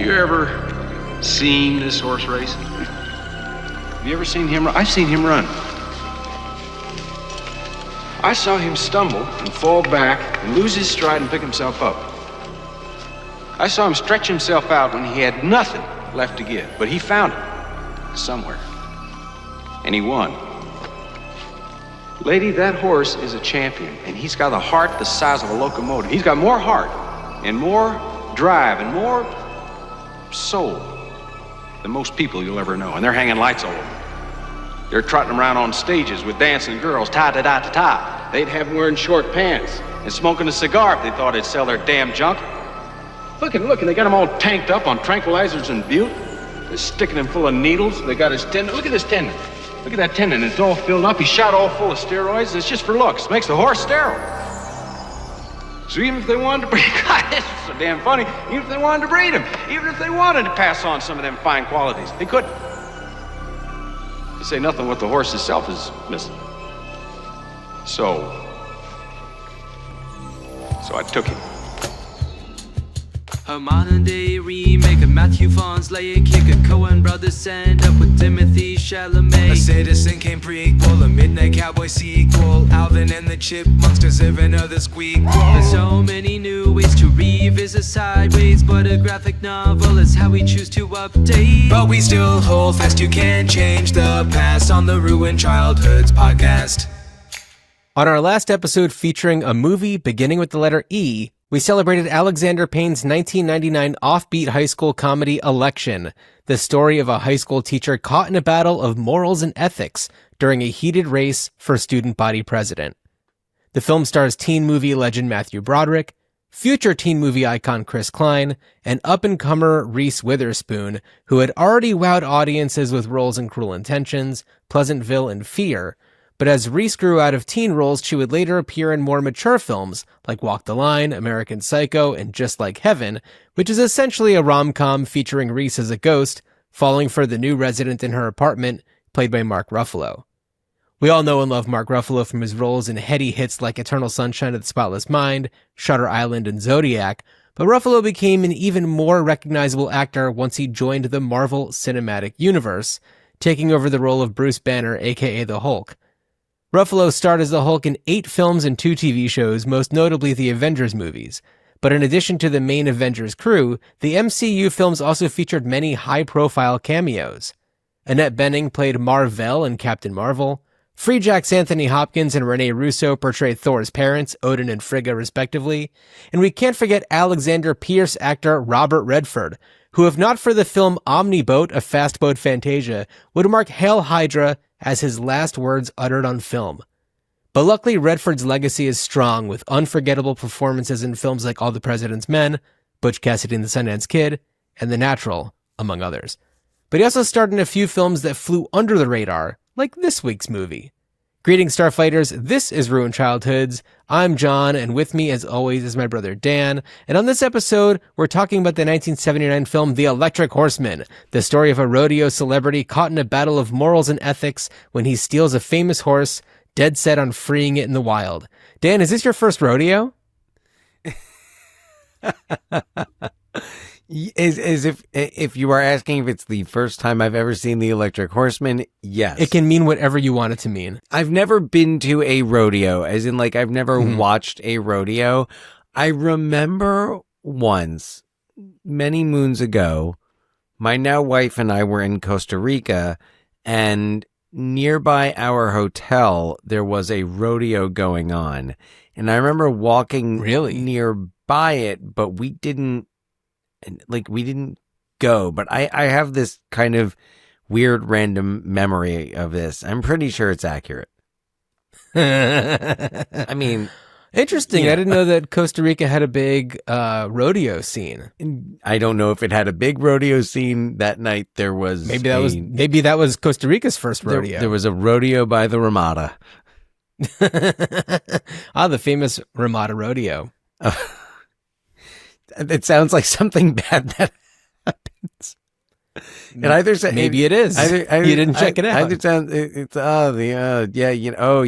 you ever seen this horse race? Have you ever seen him run? I've seen him run. I saw him stumble and fall back and lose his stride and pick himself up. I saw him stretch himself out when he had nothing left to give, but he found it somewhere. And he won. Lady, that horse is a champion, and he's got a heart the size of a locomotive. He's got more heart and more drive and more soul than most people you'll ever know, and they're hanging lights all over him. They're trotting around on stages with dancing girls, ta-da-da-ta-ta. They'd have them wearing short pants and smoking a cigar if they thought it'd sell their damn junk. Look, and they got him all tanked up on tranquilizers and Butte. They're sticking him full of needles. They got his tendon. Look at this tendon. Look at that tendon. It's all filled up. He's shot all full of steroids. It's just for looks. It makes the horse sterile. So even if they wanted to breed, God, this is so damn funny. Even if they wanted to breed him, even if they wanted to pass on some of them fine qualities, they couldn't. To say nothing what the horse itself is missing. So I took him. A modern day remake of Matthew Vaughn's iykyk. A Coen brothers end up with Timothy Chalamet. A Citizen Kane prequel, a Midnight Cowboy sequel. Alvin and the Chipmunks deserve another squeak. There's so many new ways to revisit sideways, but a graphic novel is how we choose to update. But we still hold fast, you can't change the past on the Ruined Childhoods podcast. On our last episode featuring a movie beginning with the letter E, we celebrated Alexander Payne's 1999 offbeat high school comedy Election, the story of a high school teacher caught in a battle of morals and ethics during a heated race for student body president. The film stars teen movie legend Matthew Broderick, future teen movie icon Chris Klein, and up-and-comer Reese Witherspoon, who had already wowed audiences with roles in Cruel Intentions, Pleasantville, and Fear. But as Reese grew out of teen roles, she would later appear in more mature films like Walk the Line, American Psycho, and Just Like Heaven, which is essentially a rom-com featuring Reese as a ghost, falling for the new resident in her apartment, played by Mark Ruffalo. We all know and love Mark Ruffalo from his roles in heady hits like Eternal Sunshine of the Spotless Mind, Shutter Island, and Zodiac, but Ruffalo became an even more recognizable actor once he joined the Marvel Cinematic Universe, taking over the role of Bruce Banner, aka the Hulk. Ruffalo starred as the Hulk in 8 films and 2 TV shows, most notably the Avengers movies. But in addition to the main Avengers crew, the MCU films also featured many high-profile cameos. Annette Bening played Mar-Vell in Captain Marvel. Freejack's Anthony Hopkins and Rene Russo portrayed Thor's parents, Odin and Frigga, respectively. And we can't forget Alexander Pierce actor Robert Redford, who, if not for the film Omniboat, a fast boat Fantasia, would mark Hail Hydra as his last words uttered on film. But luckily, Redford's legacy is strong, with unforgettable performances in films like All the President's Men, Butch Cassidy and the Sundance Kid, and The Natural, among others. But he also starred in a few films that flew under the radar, like this week's movie. Greetings, Starfighters. This is Ruined Childhoods. I'm John, and with me, as always, is my brother Dan. And on this episode, we're talking about the 1979 film The Electric Horseman, the story of a rodeo celebrity caught in a battle of morals and ethics when he steals a famous horse, dead set on freeing it in the wild. Dan, is this your first rodeo? As if you are asking if it's the first time I've ever seen The Electric Horseman, yes. It can mean whatever you want it to mean. I've never been to a rodeo, as in like I've never watched a rodeo. I remember once, many moons ago, my now wife and I were in Costa Rica, and nearby our hotel, there was a rodeo going on. And I remember walking nearby it, but we didn't go, but I have this kind of weird random memory of this. I'm pretty sure it's accurate. I mean, interesting. I didn't know that Costa Rica had a big rodeo scene. I don't know if it had a big rodeo scene that night. There was maybe that was Costa Rica's first rodeo. There was a rodeo by the Ramada. The famous Ramada Rodeo. It sounds like something bad that happens. And either say, maybe it is. You didn't check it out. Either sounds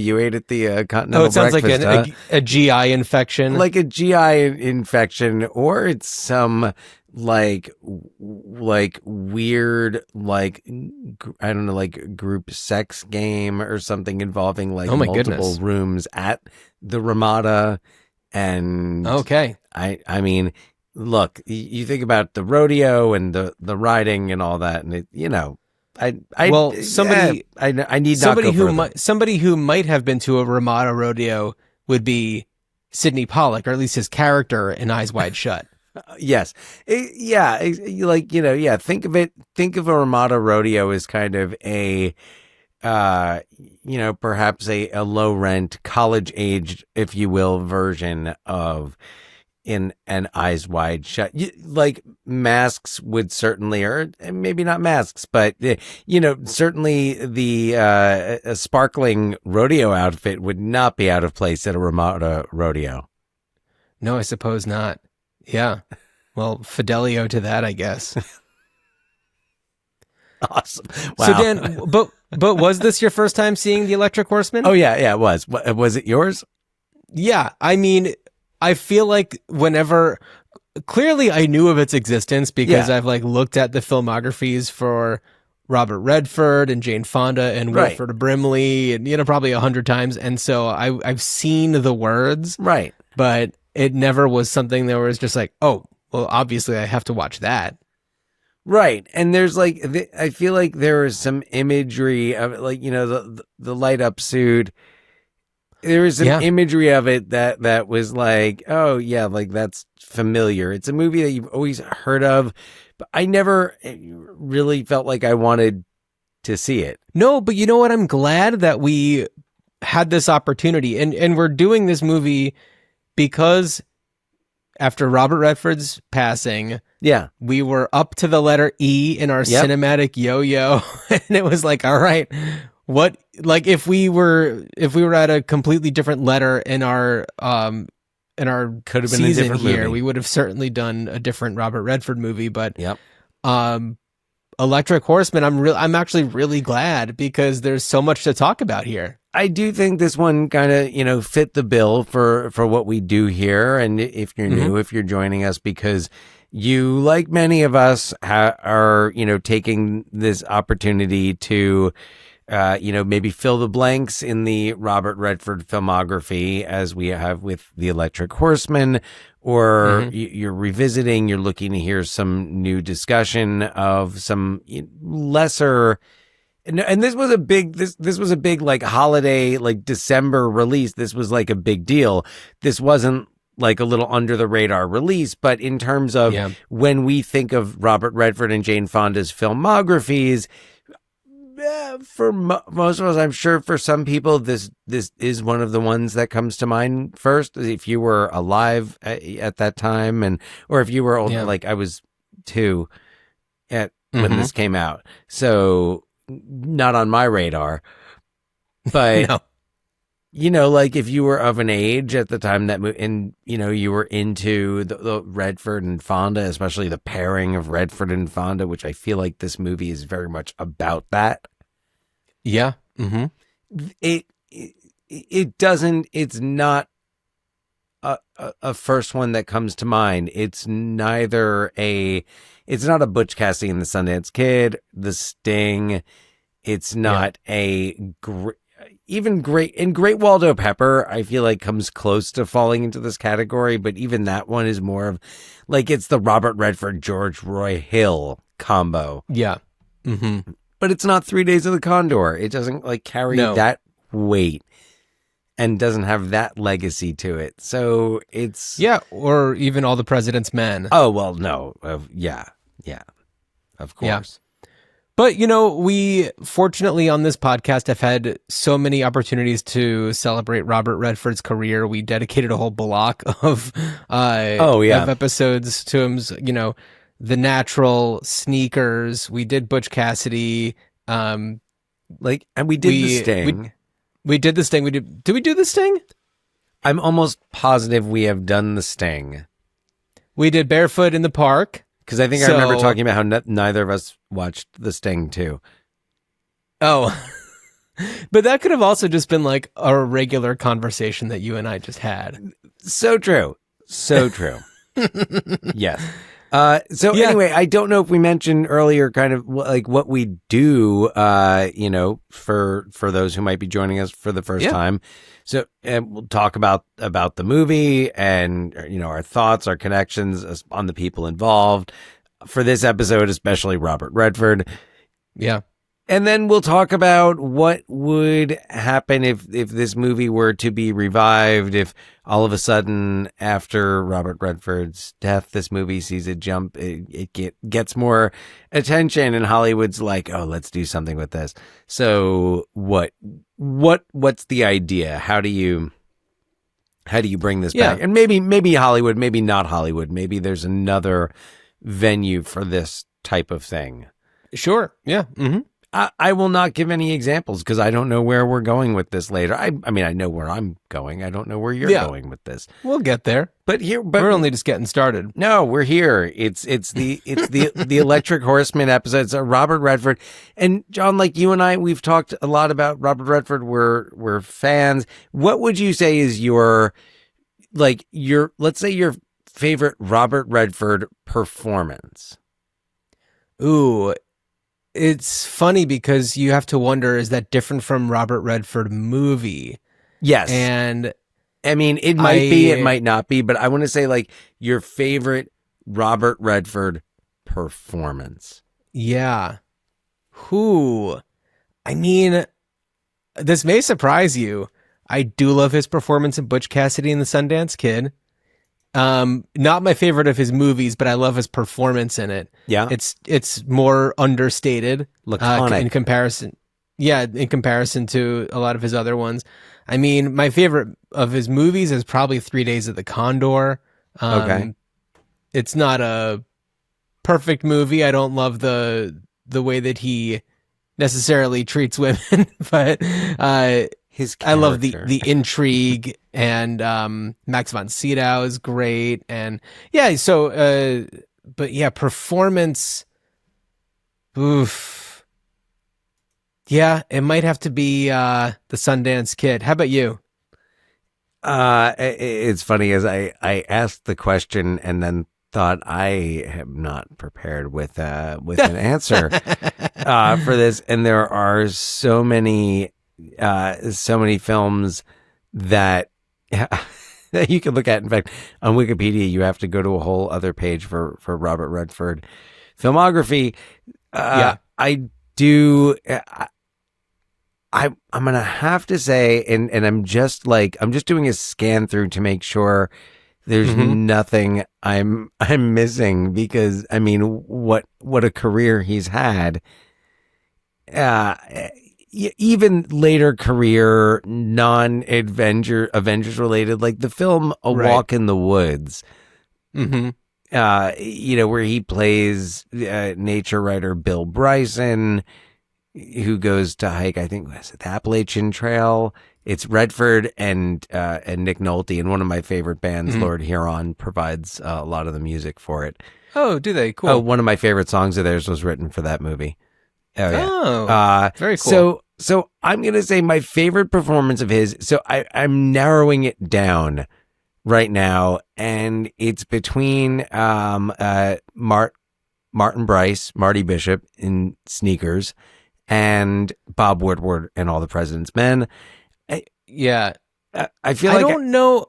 you ate at the continental. Oh, it sounds breakfast, like a GI infection, like a GI infection, or it's some weird, I don't know, like group sex game or something involving like Oh my multiple goodness. rooms at the Ramada. And Okay. I mean, look, you think about the rodeo and the riding and all that, and I need somebody not go who further. somebody who might have been to a Ramada rodeo would be Sydney Pollack, or at least his character in Eyes Wide Shut. Yes. Think of a Ramada rodeo as kind of a, perhaps a low rent, college aged, if you will, version of in an Eyes Wide Shut. Like masks would certainly, or maybe not masks, but, certainly a sparkling rodeo outfit would not be out of place at a Ramada rodeo. No, I suppose not. Yeah. Well, Fidelio to that, I guess. Awesome. Wow. So Dan, but was this your first time seeing the Electric Horseman? Oh yeah, it was. Was it yours? Yeah. I mean, I feel like clearly I knew of its existence because I've looked at the filmographies for Robert Redford and Jane Fonda and Wilford Brimley and, probably 100 times. And so I've seen the words. Right. But it never was something that was just like, oh, well, obviously I have to watch that. Right. And there's I feel like there was some imagery of it, the light up suit. There was some imagery of it that was like, oh yeah, that's familiar. It's a movie that you've always heard of, but I never really felt like I wanted to see it. No, but you know what? I'm glad that we had this opportunity and we're doing this movie because after Robert Redford's passing, we were up to the letter E in our cinematic yo-yo, and it was like, all right, what? Like if we were at a completely different letter in our could have been a different here, movie. we would have certainly done a different Robert Redford movie. But Electric Horseman, I'm actually really glad because there's so much to talk about here. I do think this one kind of, fit the bill for what we do here. And if you're new, if you're joining us because you, like many of us, are, taking this opportunity to, maybe fill the blanks in the Robert Redford filmography as we have with The Electric Horseman, or you're revisiting, you're looking to hear some new discussion of some lesser. And this was a big, this was a big holiday, December release. This was a big deal. This wasn't a little under the radar release, but in terms of when we think of Robert Redford and Jane Fonda's filmographies, for most of us, I'm sure for some people, this is one of the ones that comes to mind first. If you were alive at that time, or if you were old, I was 2 when this came out. So not on my radar, but no. If you were of an age at the time that, and you were into the Redford and Fonda, especially the pairing of Redford and Fonda, which I feel like this movie is very much about that. Yeah. It doesn't. It's not a first one that comes to mind. It's neither a. It's not a Butch Cassidy and the Sundance Kid, The Sting. It's not even Great Waldo Pepper, I feel like comes close to falling into this category, but even that one is more of it's the Robert Redford, George Roy Hill combo. Yeah. But it's not 3 Days of the Condor. It doesn't carry that weight and doesn't have that legacy to it. So it's... Yeah, or even All the President's Men. Oh, well, no. Yeah, of course. Yeah. But, we fortunately on this podcast have had so many opportunities to celebrate Robert Redford's career. We dedicated a whole block of episodes to him, The Natural, Sneakers. We did Butch Cassidy. And we did The Sting. We did The Sting. Did we do The Sting? I'm almost positive we have done The Sting. We did Barefoot in the Park. Because I think I remember talking about how neither of us watched The Sting too. Oh. But that could have also just been a regular conversation that you and I just had. So true. So true. Yes. So anyway, I don't know if we mentioned earlier kind of like what we do, for those who might be joining us for the first time. So we'll talk about the movie and, our thoughts, our connections on the people involved for this episode, especially Robert Redford. Yeah. And then we'll talk about what would happen if this movie were to be revived, if all of a sudden after Robert Redford's death, this movie sees a jump, it gets more attention and Hollywood's like, oh, let's do something with this. So what's the idea? How do you bring this back? And maybe Hollywood, maybe not Hollywood. Maybe there's another venue for this type of thing. Sure. Yeah. Mm-hmm. I will not give any examples because I don't know where we're going with this later. I mean, I know where I'm going. I don't know where you're going with this. We'll get there. But we're only just getting started. No, we're here. It's the Electric Horseman episode. It's Robert Redford. And John, like you and I, we've talked a lot about Robert Redford. We're fans. What would you say is your favorite Robert Redford performance? Ooh, it's funny because you have to wonder, is that different from Robert Redford movie? Yes. And I mean, it might be, it might not be, but I want to say like your favorite Robert Redford performance. Yeah. I mean, this may surprise you. I do love his performance in Butch Cassidy and the Sundance Kid. Not my favorite of his movies, but I love his performance in it. Yeah. It's more understated, laconic in comparison. Yeah, in comparison to a lot of his other ones. I mean, my favorite of his movies is probably 3 Days of the Condor. Okay. It's not a perfect movie. I don't love the way that he necessarily treats women, but I love the intrigue, and Max von Sydow is great, and performance. Oof. Yeah, it might have to be the Sundance Kid. How about you? It's funny as I asked the question and then thought I am not prepared with an answer for this, and there are so many films that that you can look at. In fact, on Wikipedia, you have to go to a whole other page for Robert Redford filmography. I do. I'm gonna have to say, and I'm just doing a scan through to make sure there's nothing I'm missing, because I mean, what a career he's had. Even later career, Avengers related, like the film A Walk in the Woods, where he plays nature writer Bill Bryson, who goes to hike, I think, was it the Appalachian Trail? It's Redford and Nick Nolte, and one of my favorite bands, Lord Huron, provides a lot of the music for it. Oh, do they? Cool. Oh, one of my favorite songs of theirs was written for that movie. Oh, yeah. Oh, very cool. So I'm going to say my favorite performance of his, so I'm narrowing it down right now, and it's between Marty Bishop in Sneakers, and Bob Woodward in All the President's Men. I feel like I don't know.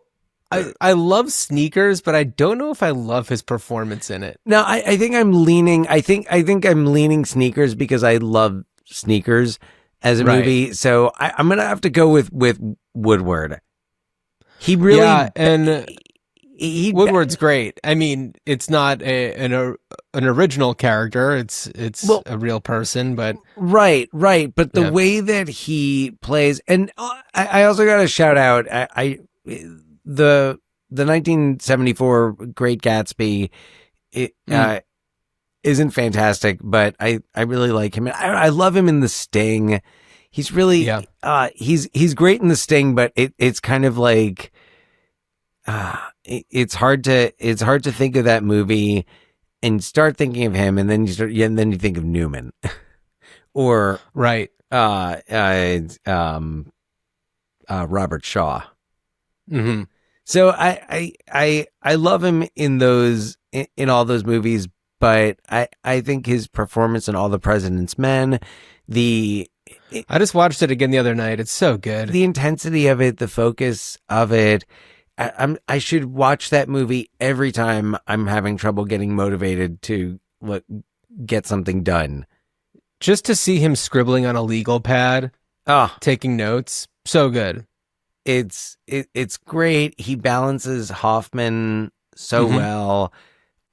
I love Sneakers, but I don't know if I love his performance in it. No, I think I'm leaning. I think I'm leaning Sneakers because I love Sneakers as a movie. So I'm gonna have to go with Woodward. He really and Woodward's great. I mean, it's not an original character. It's a real person, but right. But the way that he plays, and I also got to shout out the 1974 Great Gatsby. Isn't fantastic, but I really like him. I love him in The Sting. He's really he's great in The Sting, but it's kind of like it's hard to think of that movie and start thinking of him, and then you think of Newman or Robert Shaw. So I love him in those in all those movies, but I think his performance in All the President's Men, I just watched it again the other night. It's so good. the intensity of it, the focus of it. I should watch that movie every time I'm having trouble getting motivated to get something done. Just to see him scribbling on a legal pad, taking notes, so good. It's great. He balances Hoffman so well.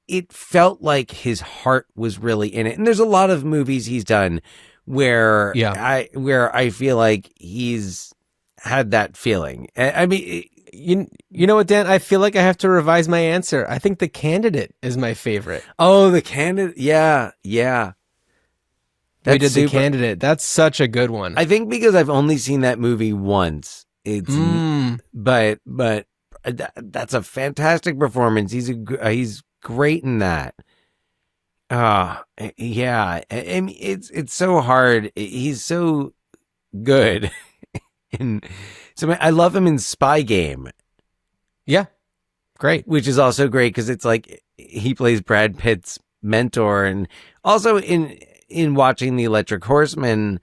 It felt like his heart was really in it. And there's a lot of movies he's done where I feel like he's had that feeling. I mean, you know what, Dan? I feel like I have to revise my answer. I think The Candidate is my favorite. Oh, The Candidate. Yeah. We did The Candidate. That's such a good one. I think because I've only seen that movie once. It's but that's a fantastic performance. He's great in that. Yeah. I mean, it's so hard. He's so good. And so I love him in Spy Game. Yeah. Great. Which is also great because it's like he plays Brad Pitt's mentor. And also in watching The Electric Horseman,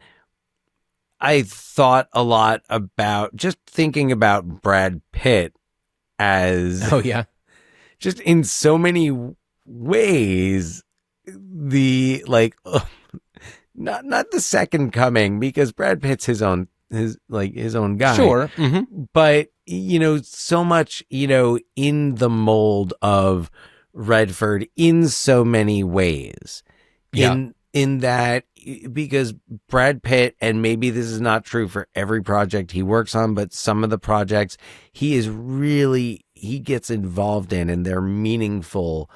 I thought a lot about just thinking about Brad Pitt as just in so many ways, the not the second coming, because Brad Pitt's his own guy. Sure. But so much, in the mold of Redford in so many ways. Yeah. In that, because Brad Pitt, and maybe this is not true for every project he works on, but some of the projects he gets involved in and they're meaningful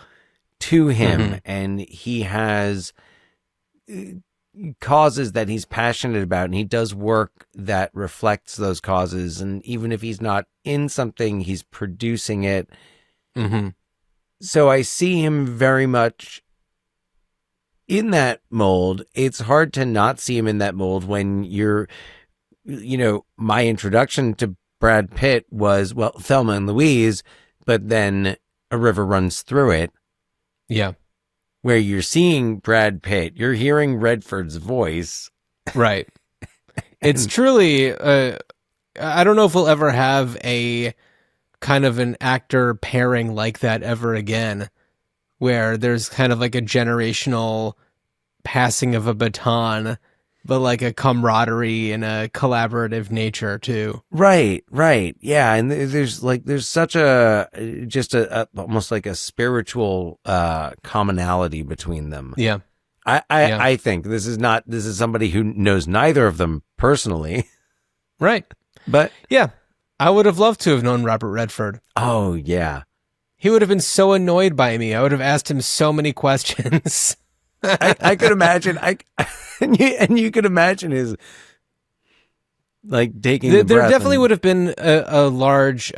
to him. And he has causes that he's passionate about, and he does work that reflects those causes. And even if he's not in something, he's producing it. So I see him very much in that mold. It's hard to not see him in that mold when my introduction to Brad Pitt was, Thelma and Louise, but then A River Runs Through It. Yeah. Where you're seeing Brad Pitt, you're hearing Redford's voice. Right. It's truly, I don't know if we'll ever have a kind of an actor pairing like that ever again, where there's kind of like a generational passing of a baton, but like a camaraderie and a collaborative nature too. Right. Yeah. And there's such a almost like a spiritual commonality between them. Yeah. I think this is somebody who knows neither of them personally. Right. But yeah, I would have loved to have known Robert Redford. Oh yeah. He would have been so annoyed by me. I would have asked him so many questions. I could imagine. And you could imagine his taking. There definitely would have been a large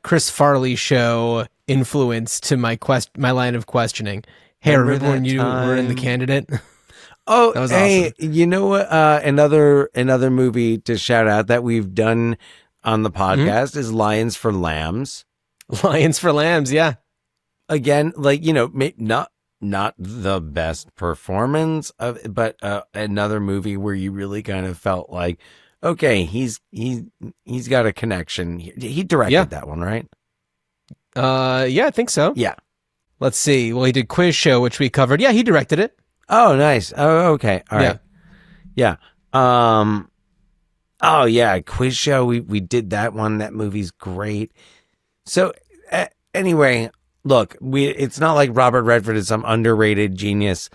Chris Farley show influence to my line of questioning. Hey, remember when you were in The Candidate? Oh, that was hey, awesome. You know what? Another movie to shout out that we've done on the podcast is Lions for Lambs. Lions for Lambs, yeah. Again, not the best performance but another movie where you really kind of felt like, okay, he's got a connection. He directed that one, right? Yeah, I think so. Yeah. Let's see. Well, he did Quiz Show, which we covered. Yeah, he directed it. Oh, nice. Oh, okay. All right. Yeah. Oh yeah, Quiz Show. We did that one. That movie's great. So anyway, look, it's not like Robert Redford is some underrated genius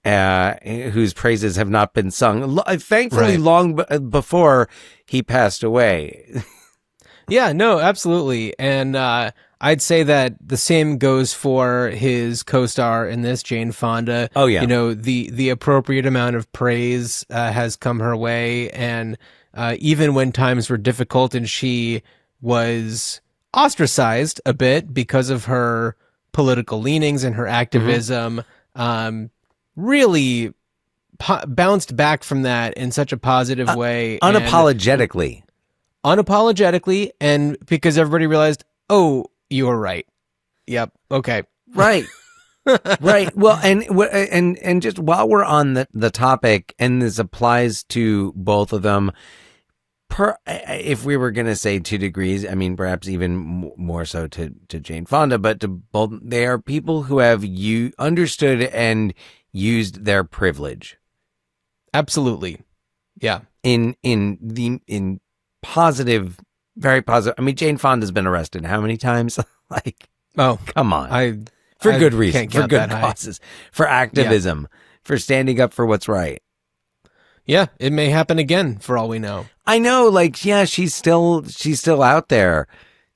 whose praises have not been sung. Thankfully, long before he passed away. Yeah, no, absolutely. And I'd say that the same goes for his co-star in this, Jane Fonda. Oh yeah. The appropriate amount of praise has come her way, and even when times were difficult and she was ostracized a bit because of her political leanings and her activism, really bounced back from that in such a positive way. Unapologetically. And because everybody realized, Oh, you were right. Yep. Okay. Right. Right. Well, and just while we're on the topic, and this applies to both of them, if we were going to say 2 degrees, I mean, perhaps even more so to Jane Fonda, but to both, they are people who have understood and used their privilege. Absolutely. Yeah. In positive, very positive. I mean, Jane Fonda's been arrested how many times? Like, oh, come on. For good reason, for good causes, for activism, for standing up for what's right. Yeah, it may happen again for all we know. I know, like, yeah, she's still out there.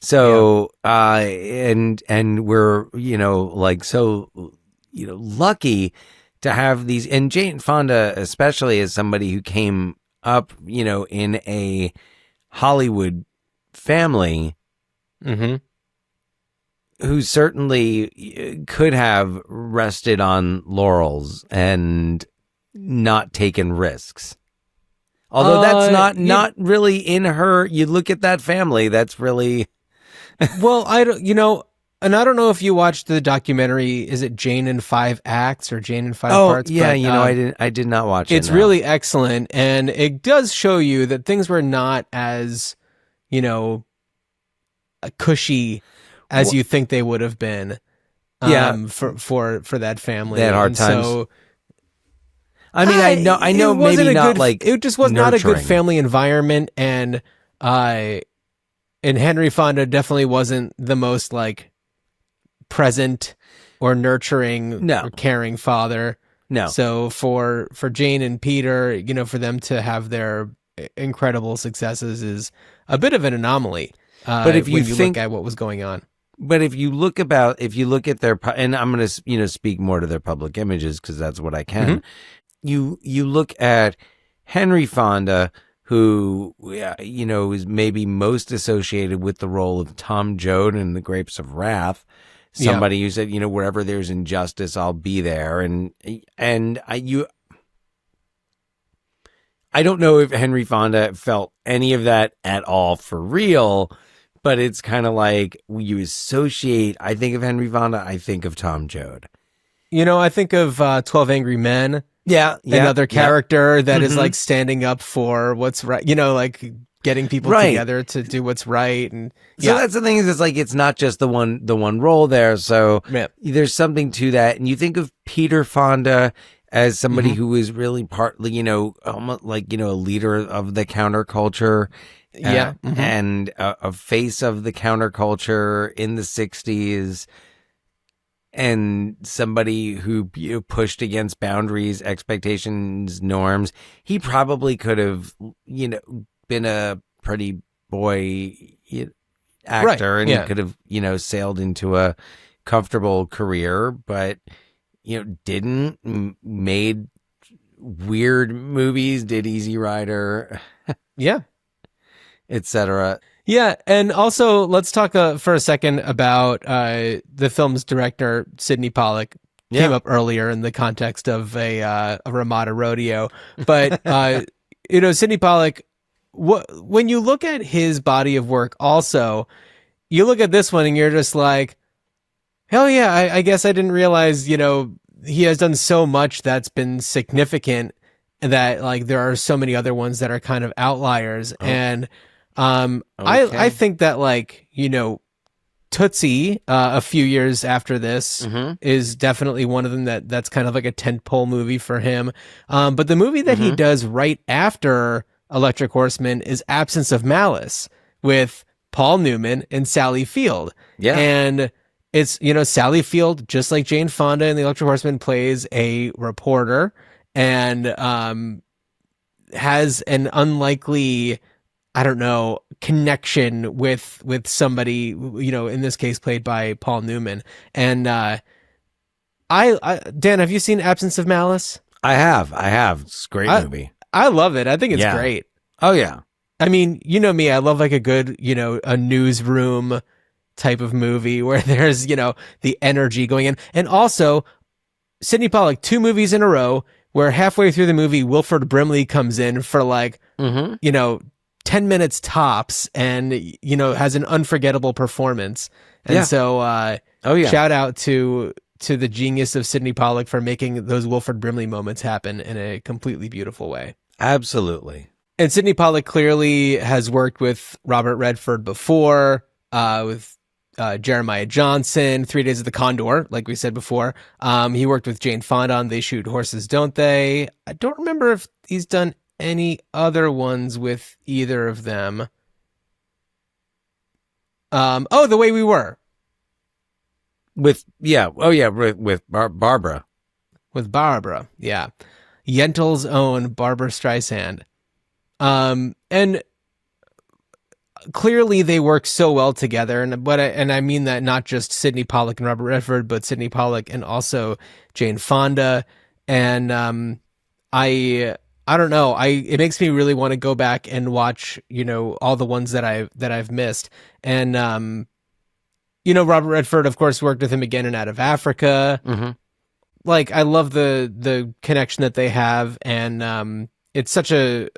So, and we're, like, so, lucky to have these, and Jane Fonda, especially as somebody who came up, in a Hollywood family, who certainly could have rested on laurels and not taken risks. Although that's not really in her. You look at that family, that's really... Well, I don't know if you watched the documentary, is it Jane in 5 Acts or Jane in 5 Parts? Yeah, but, I did not watch it. It's really excellent, and it does show you that things were not as, cushy as you think they would have been. For that family. They had hard times. So, I mean, I know maybe not like it just was not a good nurturing. family environment, and Henry Fonda definitely wasn't the most like present or nurturing or caring father. No. So for Jane and Peter, for them to have their incredible successes is a bit of an anomaly. But if you look at what was going on. But if you look at their, and I'm going to, speak more to their public images because that's what I can. You look at Henry Fonda, who, is maybe most associated with the role of Tom Joad in The Grapes of Wrath. Somebody who said, wherever there's injustice, I'll be there. And I don't know if Henry Fonda felt any of that at all for real. But it's kind of like when you associate, I think of Henry Fonda, I think of Tom Joad. I think of 12 Angry Men. Yeah. Another character that is like standing up for what's right, like getting people together to do what's right. And so that's the thing is, it's like, it's not just the one role there. So there's something to that. And you think of Peter Fonda as somebody who is really partly, almost like, a leader of the counterculture. And a face of the counterculture in the 60s, and somebody who pushed against boundaries, expectations, norms. He probably could have, been a pretty boy actor, and he could have, sailed into a comfortable career, but, didn't, made weird movies, did Easy Rider. Etc. Yeah, and also let's talk for a second about the film's director, Sydney Pollack. Came up earlier in the context of a Ramada rodeo, but Sydney Pollack. When you look at his body of work, also, you look at this one and you're just like, hell yeah! I guess I didn't realize he has done so much that's been significant, that like there are so many other ones that are kind of outliers and. I think that like, Tootsie, a few years after this is definitely one of them that's kind of like a tentpole movie for him. But the movie that he does right after Electric Horseman is Absence of Malice with Paul Newman and Sally Field. Yeah. And it's, Sally Field, just like Jane Fonda in The Electric Horseman, plays a reporter and, has an unlikely, I don't know, connection with somebody, in this case played by Paul Newman. And Dan, have you seen Absence of Malice? I have. It's a great movie. I love it. I think it's great. Oh yeah. I mean, me, I love like a good, a newsroom type of movie where there's, the energy going in. And also Sydney Pollack, 2 movies in a row where halfway through the movie, Wilford Brimley comes in for like, 10 minutes tops and, has an unforgettable performance. And so, shout out to the genius of Sydney Pollack for making those Wilford Brimley moments happen in a completely beautiful way. Absolutely. And Sydney Pollack clearly has worked with Robert Redford before, with Jeremiah Johnson, 3 Days of the Condor, like we said before. He worked with Jane Fonda on They Shoot Horses, Don't They? I don't remember if he's done any other ones with either of them. The Way We Were. With Barbara. With Barbara, yeah. Yentl's own Barbara Streisand. And clearly they work so well together, and I mean that not just Sydney Pollack and Robert Redford, but Sydney Pollack and also Jane Fonda. And I don't know. It makes me really want to go back and watch, all the ones that I've missed. And Robert Redford, of course, worked with him again in Out of Africa. Mm-hmm. Like, I love the connection that they have, and it's such an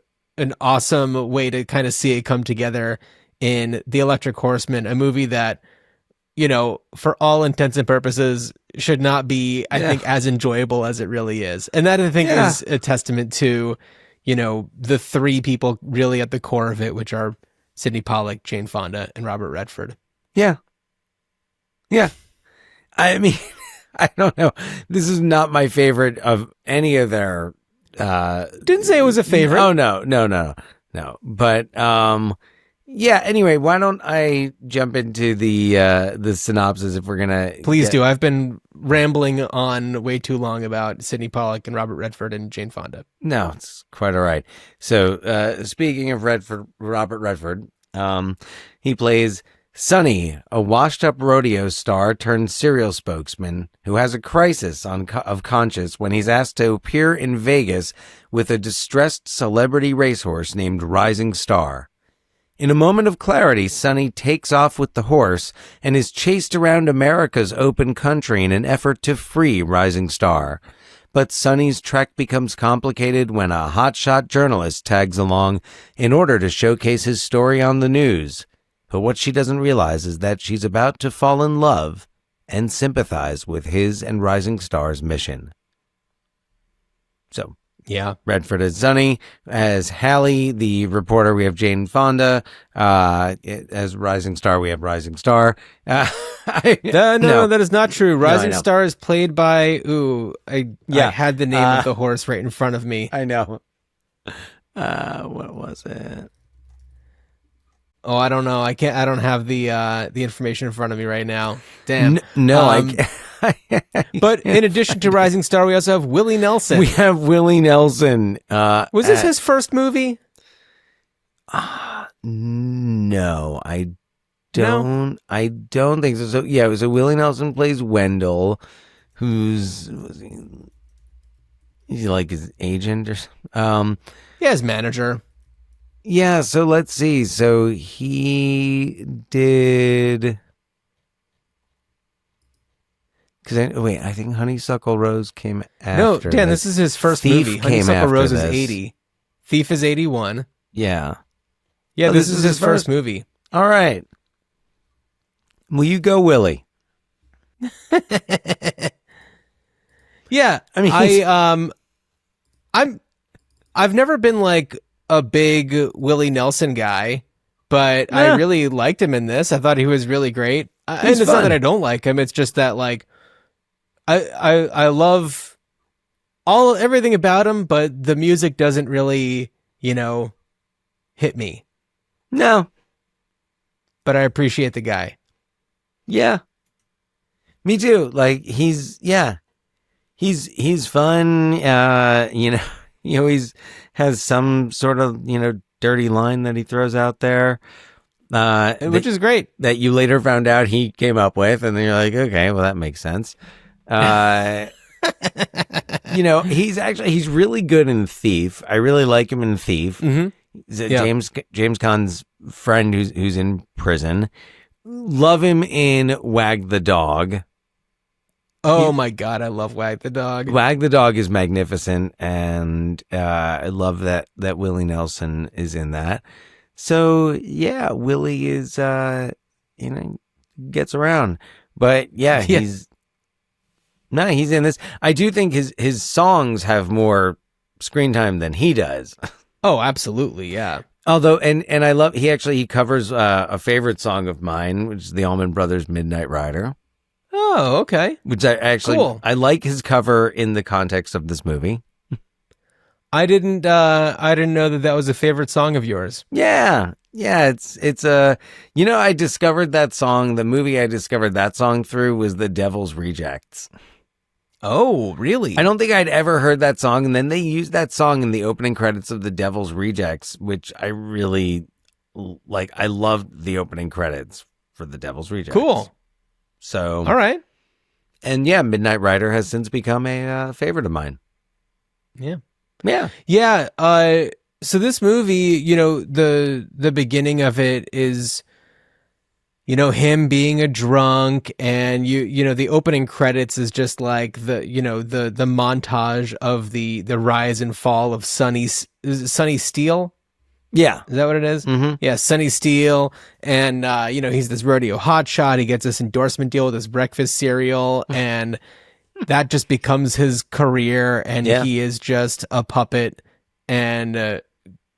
awesome way to kind of see it come together in The Electric Horseman, a movie that, for all intents and purposes, should not be, I think, as enjoyable as it really is. And that, I think, is a testament to, the three people really at the core of it, which are Sydney Pollack, Jane Fonda, and Robert Redford. Yeah. Yeah. I mean, I don't know. This is not my favorite of any of their... Didn't say it was a favorite. Oh, no. But, anyway, why don't I jump into the synopsis if we're going to... Please do. I've been rambling on way too long about Sydney Pollack and Robert Redford and Jane Fonda. No, it's quite all right. So, speaking of Robert Redford, he plays Sonny, a washed-up rodeo star turned serial spokesman who has a crisis of conscience when he's asked to appear in Vegas with a distressed celebrity racehorse named Rising Star. In a moment of clarity, Sonny takes off with the horse and is chased around America's open country in an effort to free Rising Star. But Sonny's trek becomes complicated when a hotshot journalist tags along in order to showcase his story on the news. But what she doesn't realize is that she's about to fall in love and sympathize with his and Rising Star's mission. So, Redford as Sonny. As Hallie, the reporter, we have Jane Fonda. As Rising Star, we have Rising Star. No, that is not true. Rising Star is played by... I had the name of the horse right in front of me. I know. What was it? Oh, I don't know. I don't have the information in front of me right now. Damn. But in addition to Rising Star, we also have Willie Nelson. We have Willie Nelson. Was this his first movie? No, I don't. No? I don't think so. So yeah, so Willie Nelson plays Wendell, he's like his agent or something. His manager. Yeah, so let's see. So he did... I think Honeysuckle Rose came after. No, Dan, this is his first movie. Honeysuckle Rose is 80. Thief is 81. Yeah. Yeah, this is his first movie. All right. Will you go, Willie? Yeah. I mean, I've never been like a big Willie Nelson guy, but I really liked him in this. I thought he was really great. And it's not that I don't like him. It's just that like I love everything about him, but the music doesn't really, hit me. No. But I appreciate the guy. Yeah. Me too. Like he's fun. He always has some sort of, dirty line that he throws out there. Which is great. That you later found out he came up with, and then you're like, okay, well, that makes sense. He's really good in Thief. I really like him in Thief. Mm-hmm. James Caan's friend who's in prison. Love him in Wag the Dog. Oh my God, I love Wag the Dog. Wag the Dog is magnificent, and I love that Willie Nelson is in that. So yeah, Willie is gets around, but yeah, he's in this. I do think his songs have more screen time than he does. Oh, absolutely, yeah. Although, and I love he covers a favorite song of mine, which is the Allman Brothers' "Midnight Rider." Oh, okay. Which I actually Cool. I like his cover in the context of this movie. I didn't know that was a favorite song of yours. Yeah, it's I discovered that song. The movie I discovered that song through was The Devil's Rejects. Oh, really? I don't think I'd ever heard that song, and then they used that song in the opening credits of The Devil's Rejects, which I really like. I loved the opening credits for The Devil's Rejects. Cool. So, all right. And yeah, Midnight Rider has since become a favorite of mine. Yeah. Yeah. Yeah. So this movie, the beginning of it is, him being a drunk, and the opening credits is just like the montage of the rise and fall of Sonny Steele. Yeah. Is that what it is? Mm-hmm. Yeah, Sonny Steele. And, he's this rodeo hotshot. He gets this endorsement deal with his breakfast cereal, and that just becomes his career. And he is just a puppet and,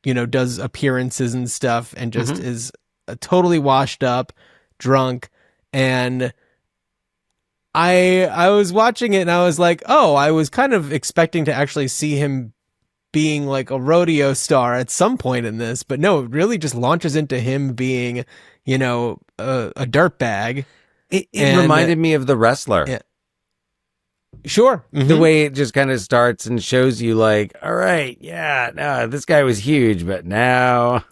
does appearances and stuff, and just is totally washed up, drunk. And I was watching it, and I was like, oh, I was kind of expecting to actually see him being like a rodeo star at some point in this, but no, it really just launches into him being, a dirtbag. It reminded me of The Wrestler. Yeah. Sure. Mm-hmm. The way it just kind of starts and shows you like, all right, yeah, no, this guy was huge, but now.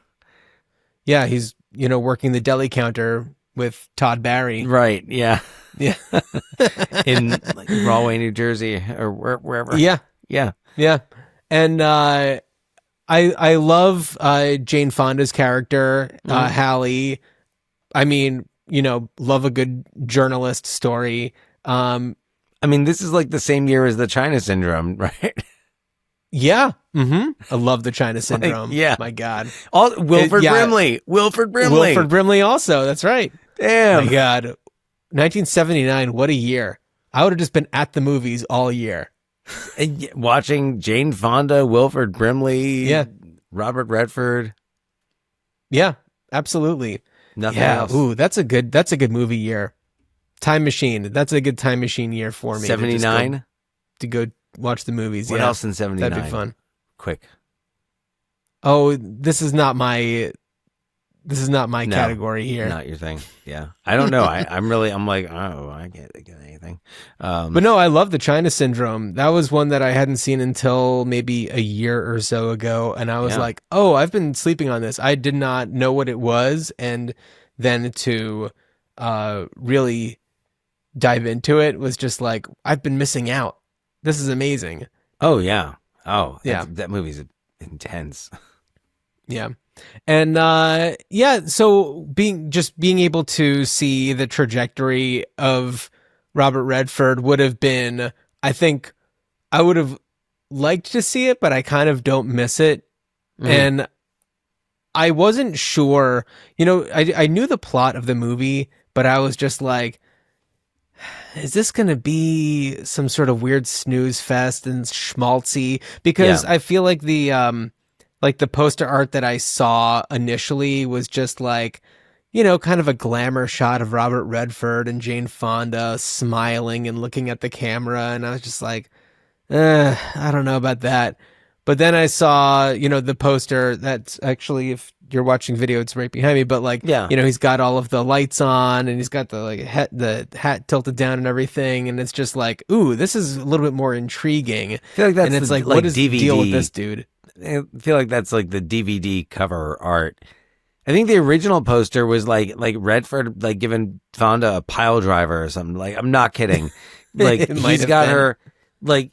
Yeah, he's, working the deli counter with Todd Barry. Right, yeah. Yeah. In like Rahway, New Jersey, or wherever. Yeah. Yeah. Yeah. And I love Jane Fonda's character, Hallie. I mean, love a good journalist story. This is like the same year as the China Syndrome, right? Yeah. Mm-hmm. I love the China Syndrome. yeah. My God. Wilford Brimley. Wilford Brimley also. That's right. Damn. My God. 1979. What a year. I would have just been at the movies all year. And watching Jane Fonda, Wilford Brimley, Robert Redford. Yeah, absolutely. Nothing else. Ooh, that's a good movie year. Time Machine. That's a good Time Machine year for me. 79? To go watch the movies. What else in 79? That'd be fun. Quick. Oh, this is not my category here. Not your thing. Yeah. I don't know. I'm like, oh, I can't think of anything. But no, I love the China Syndrome. That was one that I hadn't seen until maybe a year or so ago. And I was like, oh, I've been sleeping on this. I did not know what it was. And then to really dive into it was just like, I've been missing out. This is amazing. Oh, yeah. Oh, yeah. That movie's intense. Yeah. And so being able to see the trajectory of Robert Redford would have been, I think I would have liked to see it, but I kind of don't miss it. And I wasn't sure, I knew the plot of the movie, but I was just like, is this going to be some sort of weird snooze fest and schmaltzy? Because I feel like the poster art that I saw initially was just like, kind of a glamour shot of Robert Redford and Jane Fonda smiling and looking at the camera. And I was just like, I don't know about that. But then I saw, the poster that's actually, if you're watching video, it's right behind me. But he's got all of the lights on, and he's got the hat tilted down and everything. And it's just like, ooh, this is a little bit more intriguing. I feel like that's and it's like, what is the deal with this dude? I feel like that's like the DVD cover art. I think the original poster was like Redford like giving Fonda a pile driver or something. Like, I'm not kidding. Like he's got her like,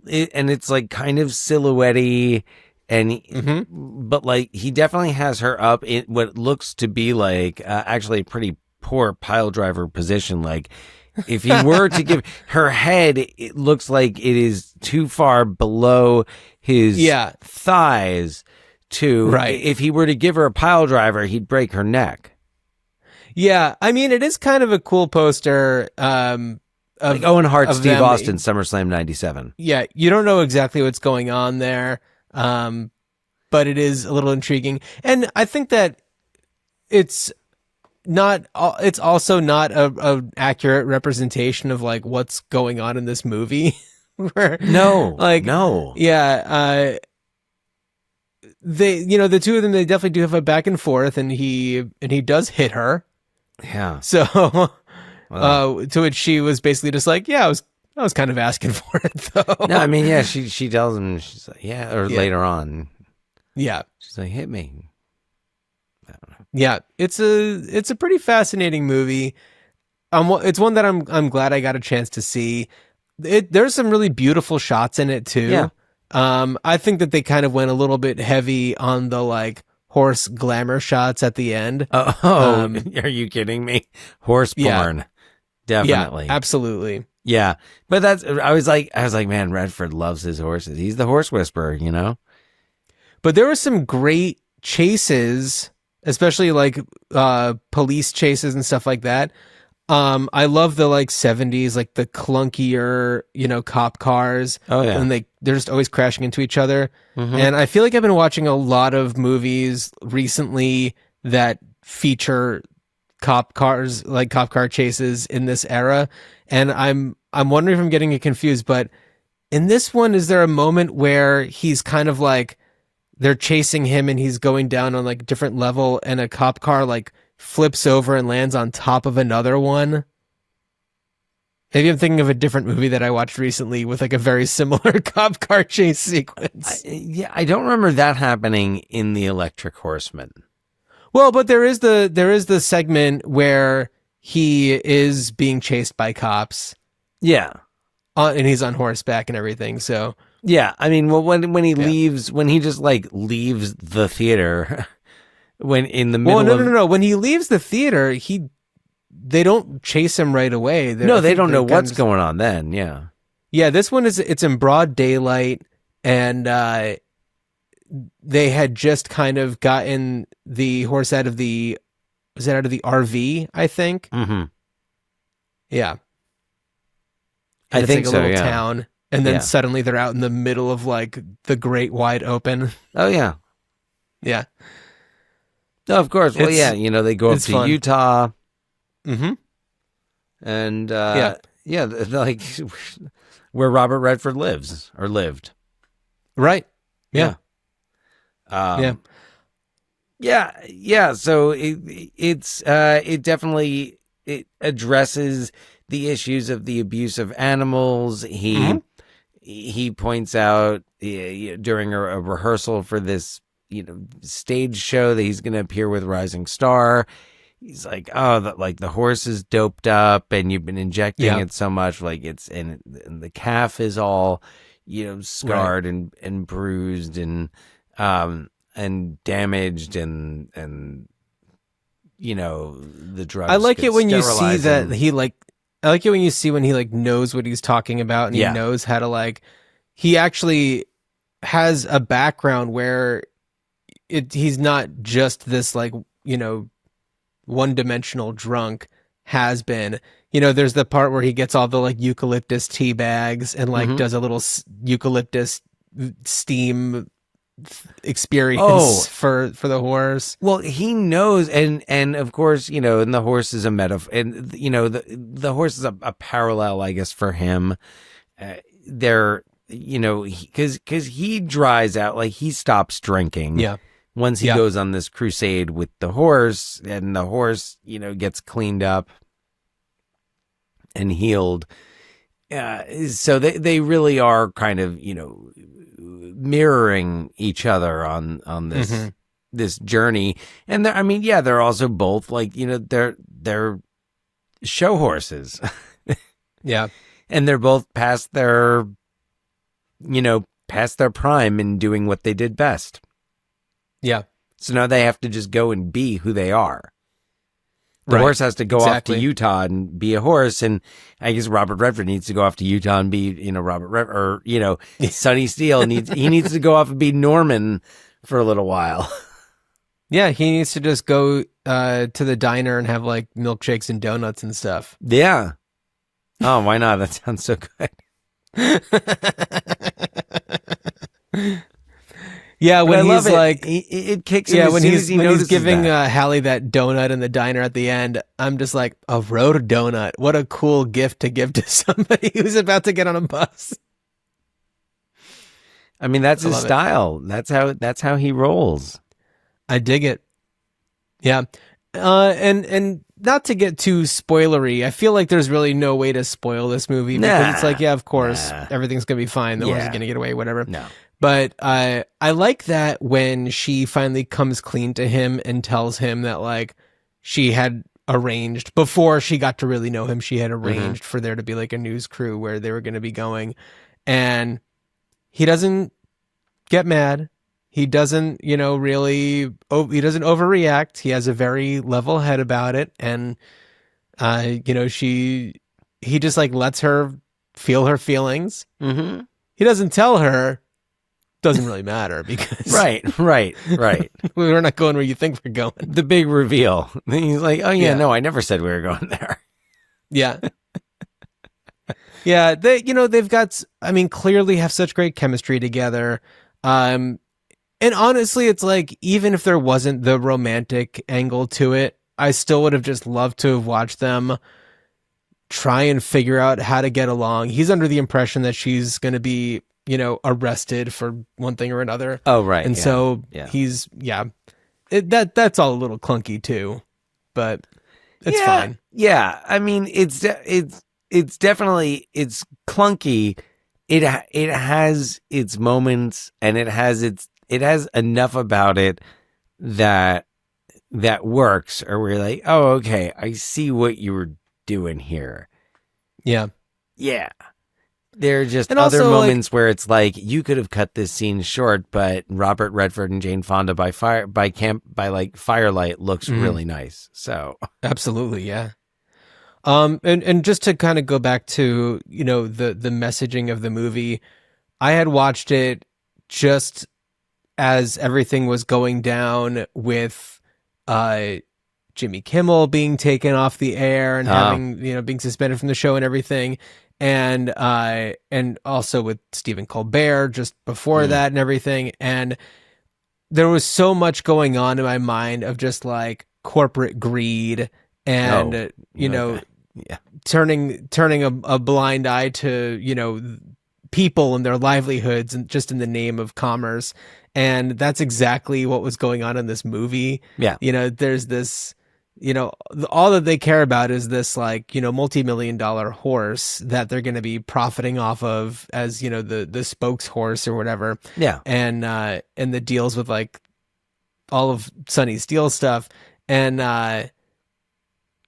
and it's like kind of silhouette-y, and but like he definitely has her up in what looks to be like actually a pretty poor pile driver position. Like if he were to give her head, it looks like it is too far below his thighs to Right. if he were to give her a pile driver, he'd break her neck. Yeah, I mean, it is kind of a cool poster. Like Owen Hart, of Steve them. Austin, SummerSlam 97. Yeah, you don't know exactly what's going on there, but it is a little intriguing. And I think that it's also not a accurate representation of like what's going on in this movie. Where, No. Yeah, the two of them, they definitely do have a back and forth, and he does hit her. Yeah. So, to which she was basically just like, yeah, I was kind of asking for it though. No, I mean, yeah, she tells him, she's like, later on. Yeah. She's like, hit me. I don't know. Yeah. It's a pretty fascinating movie. It's one that I'm glad I got a chance to see. There's some really beautiful shots in it too. Yeah. I think that they kind of went a little bit heavy on the like horse glamour shots at the end. Are you kidding me? Horse porn. Definitely. Yeah, absolutely. Yeah. But I was like, man, Redford loves his horses. He's the horse whisperer, you know? But there were some great chases, especially like police chases and stuff like that. I love the like 70s, like the clunkier, cop cars. Oh yeah. And they're just always crashing into each other. Mm-hmm. And I feel like I've been watching a lot of movies recently that feature cop car chases in this era. And I'm wondering if I'm getting it confused, but in this one, is there a moment where he's kind of like, they're chasing him and he's going down on like a different level, and a cop car like flips over and lands on top of another one? Maybe I'm thinking of a different movie that I watched recently with like a very similar cop car chase sequence. I don't remember that happening in the Electric Horseman. Well, but there is the segment where he is being chased by cops. Yeah. And he's on horseback and everything. So yeah, I mean, well, when he leaves, when he just like leaves the theater, when in the middle. Well, no. When he leaves the theater, they don't chase him right away. They don't know what's going on then. Yeah. Yeah, this one it's in broad daylight, and they had just kind of gotten the horse out of the RV, I think. Mm-hmm. Yeah. I it's think like a so, little yeah. town, and then suddenly they're out in the middle of like the great wide open. Oh yeah. Yeah. No, of course. Well, they go up to fun. Utah. Mm-hmm. And like where Robert Redford lives or lived. Right. Yeah. Yeah. So it definitely addresses the issues of the abuse of animals. He points out during a rehearsal for this stage show that he's going to appear with Rising Star. He's like, the horse is doped up and you've been injecting it so much, like and the calf is all scarred and bruised and damaged and the drugs. I like it when you see that he. I like it when you see when he like knows what he's talking about, and he knows how to like. He actually has a background where he's not just this like one-dimensional drunk has been. There's the part where he gets all the like eucalyptus tea bags and like does a little eucalyptus steam experience for the horse. Well, he knows, and of course, and the horse is a metaphor, and the horse is a parallel, I guess, for him. Because he dries out, like he stops drinking. Yeah. Once he goes on this crusade with the horse, and the horse, gets cleaned up and healed. So they really are kind of, mirroring each other on this this journey. And they're also both like, they're show horses. Yeah. And they're both past their prime in doing what they did best. Yeah. So now they have to just go and be who they are. The horse has to go off to Utah and be a horse, and I guess Robert Redford needs to go off to Utah and be, Robert Redford, or Sonny Steele needs to go off and be Norman for a little while. Yeah, he needs to just go to the diner and have like milkshakes and donuts and stuff. Yeah. Oh, why not? That sounds so good. Yeah, But when I he's love it. like, It kicks him yeah, as when soon he's as he when he's notices giving that. Hallie that donut in the diner at the end, I'm just like, a road donut. What a cool gift to give to somebody who's about to get on a bus. I mean, that's I his love it. style. That's how he rolls. I dig it. Yeah. And not to get too spoilery, I feel like there's really no way to spoil this movie because it's like, yeah, of course, everything's going to be fine. The horse is going to get away, whatever. No. But I like that when she finally comes clean to him and tells him that like she had arranged before she got to really know him, she had arranged for there to be like a news crew where they were going to be going, and he doesn't get mad. He doesn't, really, he doesn't overreact. He has a very level head about it. And, he just like lets her feel her feelings. Mm-hmm. He doesn't tell her, doesn't really matter because Right. we're not going where you think we're going. The big reveal. He's like, oh yeah, Yeah. no, I never said we were going there. Yeah. Yeah. They've got, clearly have such great chemistry together. And honestly, it's like, even if there wasn't the romantic angle to it, I still would have just loved to have watched them try and figure out how to get along. He's under the impression that she's going to be, arrested for one thing or another. Oh, right. And so he's, that's all a little clunky too, but it's fine. Yeah. I mean, it's definitely, it's clunky. It has its moments, and it has enough about it that works, or we're like, oh, okay, I see what you were doing here. Yeah. Yeah. There are just And other also, moments where it's like, you could have cut this scene short, but Robert Redford and Jane Fonda by firelight looks really nice. So absolutely. Yeah. And just to kind of go back to, the messaging of the movie, I had watched it just as everything was going down with Jimmy Kimmel being taken off the air and having, being suspended from the show and everything. And also with Stephen Colbert just before that and everything. And there was so much going on in my mind of just like corporate greed and, turning a blind eye to, people and their livelihoods and just in the name of commerce. And that's exactly what was going on in this movie. Yeah. There's this, all that they care about is this like, multi-million-dollar horse that they're going to be profiting off of as, the spokes horse or whatever. yeah. And the deals with like all of Sonny Steele stuff. And,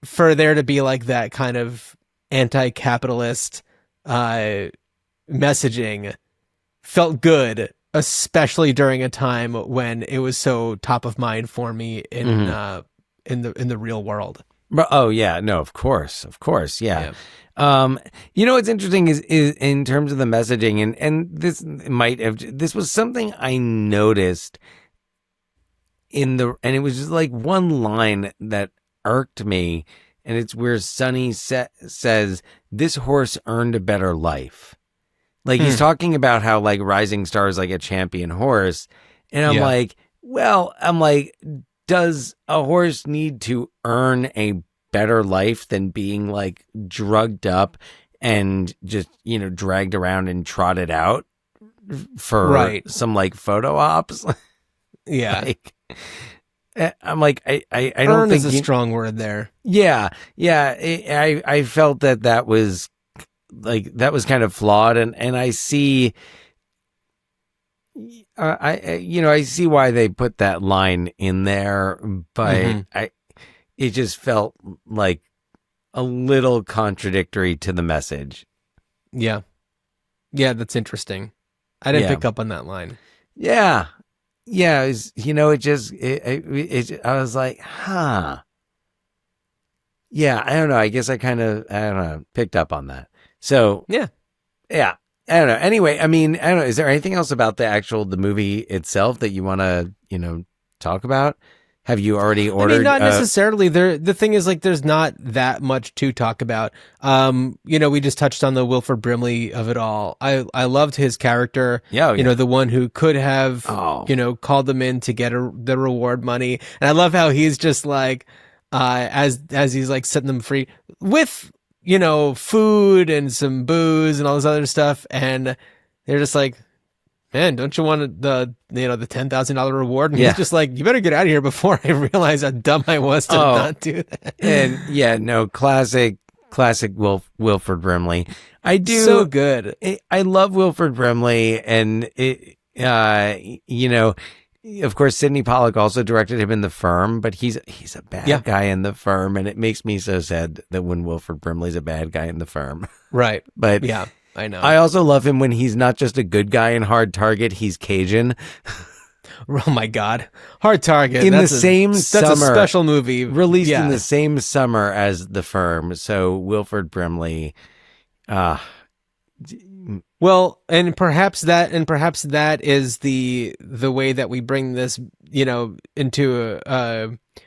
for there to be like that kind of anti-capitalist, messaging felt good, especially during a time when it was so top of mind for me in the real world. Oh yeah, no, of course, yeah. What's interesting is in terms of the messaging, and this was something I noticed and it was just like one line that irked me, and it's where Sonny says, "This horse earned a better life." Like he's talking about how like Rising Star is like a champion horse, and I'm like, does a horse need to earn a better life than being like drugged up and just dragged around and trotted out for some like photo ops? Yeah. I'm like, I don't earn think is a strong word there. Yeah. I felt that was kind of flawed, and I see, I see why they put that line in there, but it just felt like a little contradictory to the message. Yeah, that's interesting. I didn't pick up on that line. Yeah. Yeah, it was, I was like, huh. Yeah, I don't know. I guess I don't know, picked up on that. So, yeah. I don't know. Anyway, I mean, I don't know. Is there anything else about the movie itself that you want to, talk about? Have you already ordered? I mean, not necessarily. The thing is, like, there's not that much to talk about. We just touched on the Wilford Brimley of it all. I loved his character. Yeah, the one who could have, called them in to get the reward money. And I love how he's just like, as he's like setting them free with, food and some booze and all this other stuff. And they're just like, man, don't you want the $10,000 reward? And he's just like, you better get out of here before I realize how dumb I was to not do that. And classic Wilford Brimley. I do so good. I love Wilford Brimley, and of course, Sydney Pollack also directed him in The Firm, but he's a bad guy in The Firm, and it makes me so sad that when Wilford Brimley's a bad guy in The Firm. Right. But yeah. I know. I also love him when he's not just a good guy in Hard Target, he's Cajun. Oh my God. Hard Target. That's a special movie. Released in the same summer as The Firm. So Wilford Brimley. Well, and perhaps that is the way that we bring this, into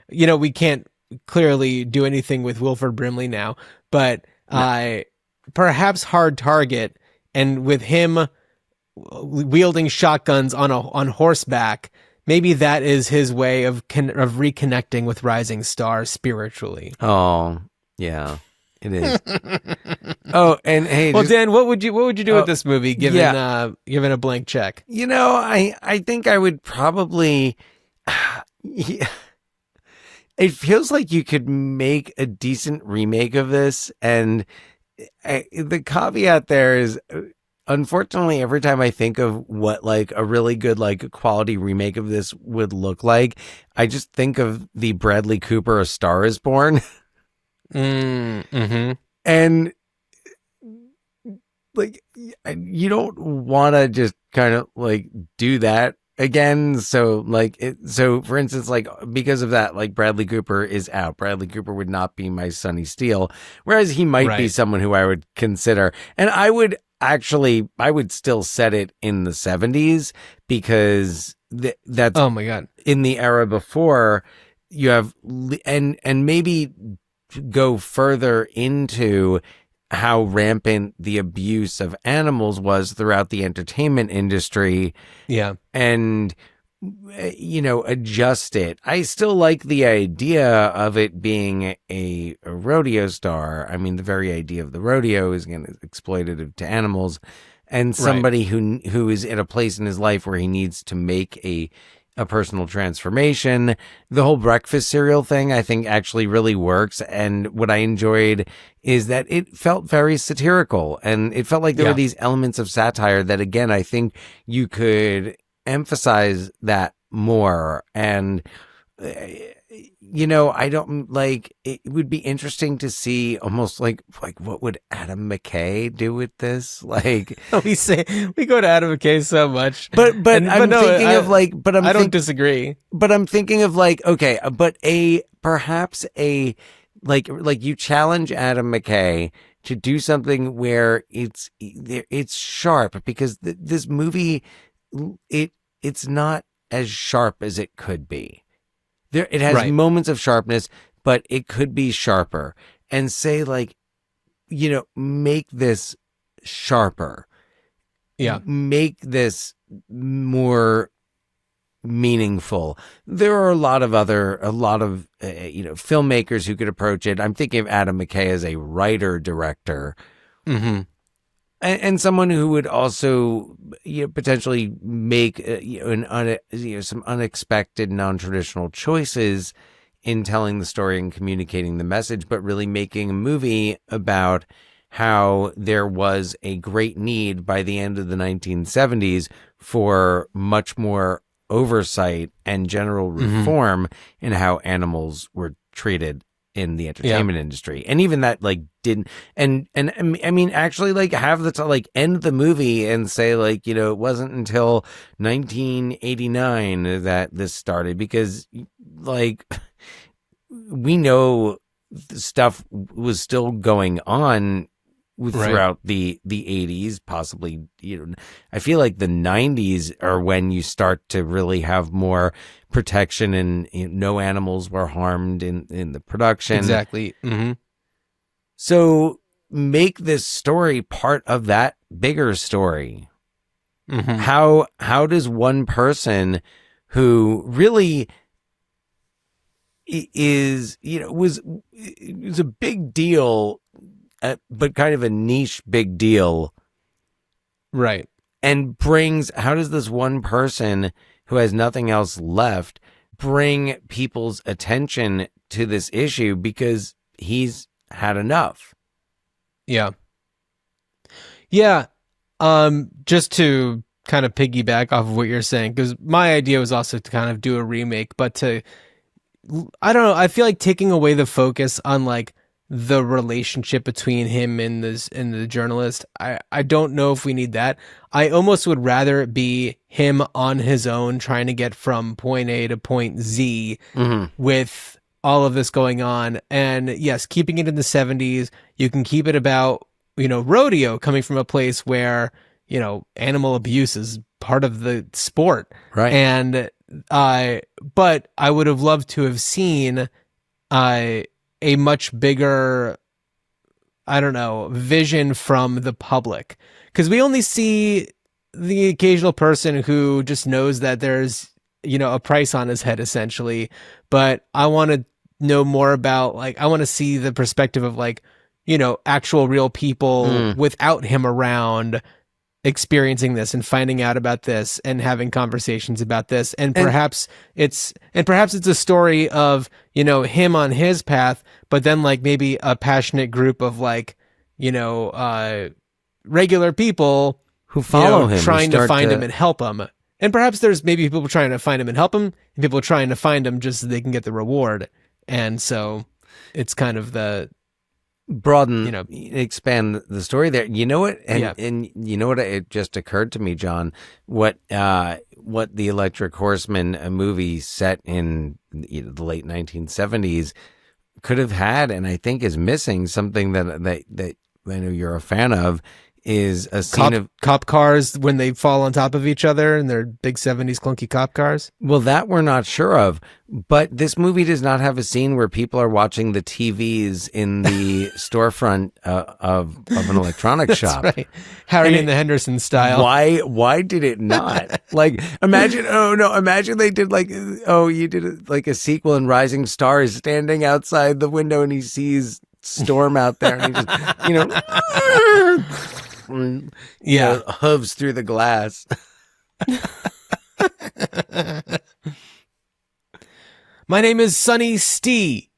we can't clearly do anything with Wilford Brimley now, but perhaps Hard Target, and with him wielding shotguns on horseback, maybe that is his way of reconnecting with Rising Star spiritually. Oh, yeah, it is. Oh, and hey, well, Dan, what would you do with this movie given a blank check? I think I would probably. It feels like you could make a decent remake of this, and the caveat there is, unfortunately, every time I think of what like a really good like quality remake of this would look like, I just think of the Bradley Cooper A Star Is Born. Mm-hmm. And like, you don't want to just kind of like do that again. So for instance, like, because of that, like, Bradley Cooper is out. Bradley Cooper would not be my Sonny Steele, whereas he might be someone who I would consider. And I would still set it in the 70s, because that's, oh my God, in the era before you have, and maybe go further into how rampant the abuse of animals was throughout the entertainment industry. Yeah. And, adjust it. I still like the idea of it being a rodeo star. I mean, the very idea of the rodeo is exploitative to animals, and somebody who is at a place in his life where he needs to make a personal transformation. The whole breakfast cereal thing, I think, actually really works. And what I enjoyed is that it felt very satirical, and it felt like there were these elements of satire that, again, I think you could emphasize that more. And, I don't like, it would be interesting to see almost like what would Adam McKay do with this? Like, we go to Adam McKay so much, but I don't disagree. But I'm thinking of like, okay, but perhaps like you challenge Adam McKay to do something where it's sharp, because this movie, it's not as sharp as it could be. It has moments of sharpness, but it could be sharper. And say, like, make this sharper. Yeah. Make this more meaningful. There are a lot of filmmakers who could approach it. I'm thinking of Adam McKay as a writer director. Mm-hmm. And someone who would also potentially make some unexpected, non-traditional choices in telling the story and communicating the message, but really making a movie about how there was a great need by the end of the 1970s for much more oversight and general reform in how animals were treated in the entertainment industry. And even that, like, didn't, and I mean, actually, like, have the end the movie and say, like, it wasn't until 1989 that this started, because, like, we know stuff was still going on throughout the 80s, possibly, I feel like the 90s are when you start to really have more protection and no animals were harmed in the production. Exactly. Mm-hmm. So make this story part of that bigger story. Mm-hmm. How does one person who really is, was a big deal, but kind of a niche big deal. Right. And how does this one person who has nothing else left bring people's attention to this issue because he's had enough? Yeah. Yeah. Just to kind of piggyback off of what you're saying, because my idea was also to kind of do a remake, but I don't know, I feel like taking away the focus on like the relationship between him and the journalist, I don't know if we need that. I almost would rather it be him on his own trying to get from point A to point Z with all of this going on. And yes, keeping it in the 70s, you can keep it about, rodeo coming from a place where, animal abuse is part of the sport. Right. And but I would have loved to have seen a much bigger, vision from the public. Because we only see the occasional person who just knows that there's, a price on his head, essentially. But I want to know more about, I want to see the perspective of, actual real people without him around, experiencing this and finding out about this and having conversations about this. And perhaps it's a story of, him on his path, but then maybe a passionate group of regular people who follow him, trying to find him and help him. And perhaps there's maybe people trying to find him and help him, and people trying to find him just so they can get the reward. And so it's kind of the broaden, expand the story there. You know what? And you know what? It just occurred to me, John, what the Electric Horseman, a movie set in the late 1970s, could have had, and I think is missing, something that I know you're a fan of, is a scene of cop cars when they fall on top of each other and they're big 70s clunky cop cars. Well, that we're not sure of, but this movie does not have a scene where people are watching the TVs in the storefront of an electronics shop. Right. Harry and the Henderson style. Why did it not? Imagine they did you did a sequel and Rising Star is standing outside the window and he sees Storm out there and he just hooves through the glass. My name is Sonny Stee.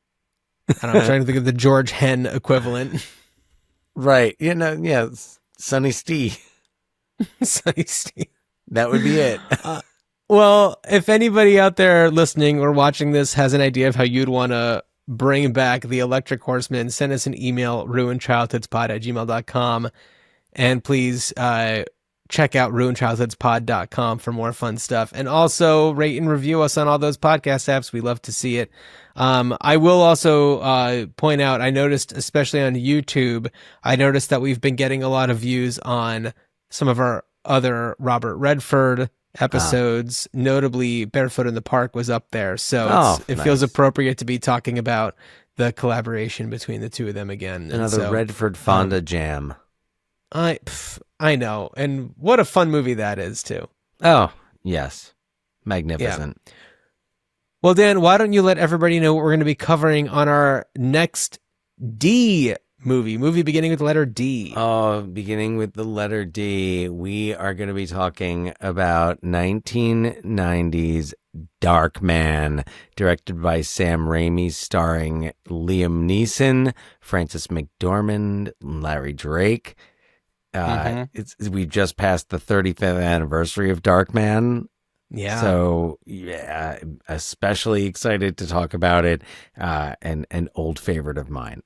I'm trying to think of the George Henn equivalent. Right. Sonny Stee. Sonny Stee. That would be it. Well, if anybody out there listening or watching this has an idea of how you'd want to bring back the Electric Horseman, send us an email, ruinchildhoodspod@gmail.com. And please check out ruinchildhoodspod.com for more fun stuff. And also rate and review us on all those podcast apps. We love to see it. I will also point out, I noticed, especially on YouTube, that we've been getting a lot of views on some of our other Robert Redford episodes. Notably, Barefoot in the Park was up there. So it feels appropriate to be talking about the collaboration between the two of them again. Another Redford Fonda jam. I know. And what a fun movie that is, too. Oh, yes. Magnificent. Yeah. Well, Dan, why don't you let everybody know what we're going to be covering on our next D movie beginning with the letter D. Oh, beginning with the letter D, we are going to be talking about 1990s Darkman, directed by Sam Raimi, starring Liam Neeson, Frances McDormand, Larry Drake. We've just passed the 35th anniversary of Darkman. Yeah. So, yeah, especially excited to talk about it. And an old favorite of mine.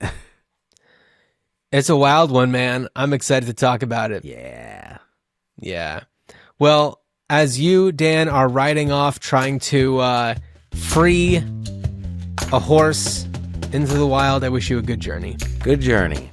It's a wild one, man. I'm excited to talk about it. Yeah. Yeah. Well, as you, Dan, are riding off trying to free a horse into the wild, I wish you a good journey. Good journey.